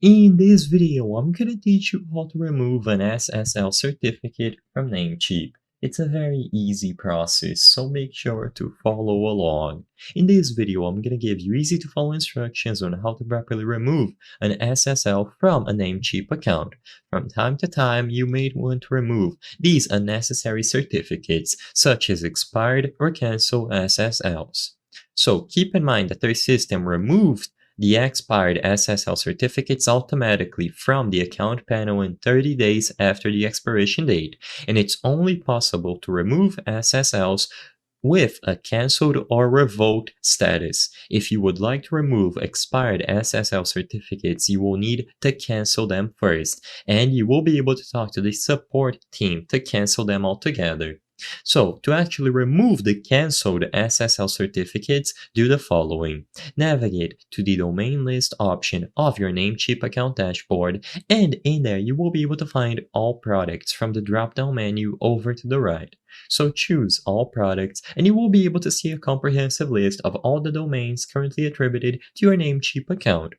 In this video, I'm gonna teach you how to remove an SSL certificate from Namecheap. It's a very easy process, so make sure to follow along. In this video, I'm gonna give you easy to follow instructions on how to properly remove an SSL from a Namecheap account. From time to time, you may want to remove these unnecessary certificates, such as expired or canceled SSLs. So keep in mind that their system removed the expired SSL certificates automatically from the account panel in 30 days after the expiration date, and it's only possible to remove SSLs with a cancelled or revoked status. If you would like to remove expired SSL certificates, you will need to cancel them first, and you will be able to talk to the support team to cancel them altogether. So, to actually remove the cancelled SSL certificates, do the following. Navigate to the domain list option of your Namecheap account dashboard, and in there you will be able to find all products from the drop-down menu over to the right. So choose all products, and you will be able to see a comprehensive list of all the domains currently attributed to your Namecheap account.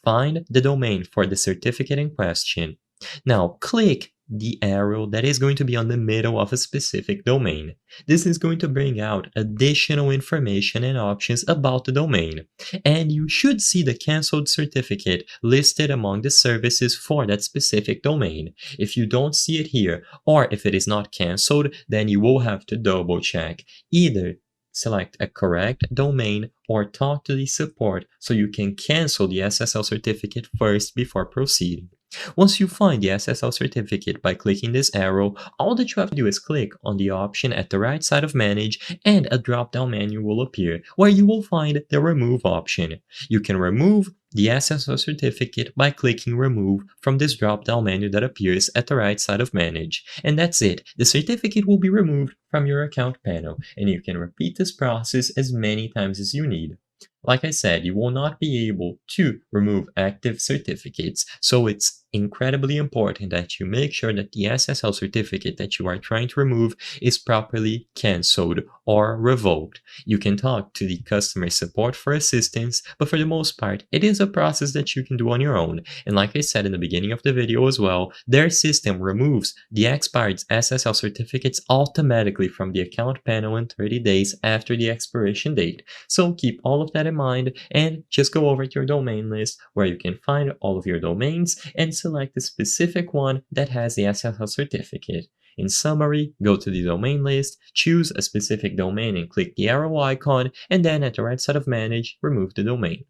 Find the domain for the certificate in question. Now click the arrow that is going to be on the middle of a specific domain. This is going to bring out additional information and options about the domain. And you should see the canceled certificate listed among the services for that specific domain. If you don't see it here, or if it is not canceled, then you will have to double check. Either select a correct domain or talk to the support so you can cancel the SSL certificate first before proceeding. Once you find the SSL certificate by clicking this arrow, all that you have to do is click on the option at the right side of Manage, and a drop-down menu will appear where you will find the Remove option. You can remove the SSL certificate by clicking Remove from this drop-down menu that appears at the right side of Manage. And that's it. The certificate will be removed from your account panel, and you can repeat this process as many times as you need. Like I said, you will not be able to remove active certificates, so it's incredibly important that you make sure that the SSL certificate that you are trying to remove is properly cancelled or revoked. You can talk to the customer support for assistance, but for the most part, it is a process that you can do on your own. And like I said in the beginning of the video as well, their system removes the expired SSL certificates automatically from the account panel in 30 days after the expiration date. So keep all of that in mind and just go over to your domain list where you can find all of your domains and select the specific one that has the SSL certificate. In summary, go to the domain list, choose a specific domain and click the arrow icon, and then at the right side of Manage, remove the domain.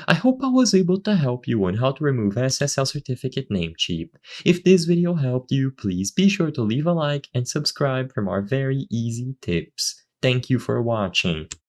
I hope I was able to help you on how to remove SSL certificate Namecheap. If this video helped you, please be sure to leave a like and subscribe for more very easy tips. Thank you for watching.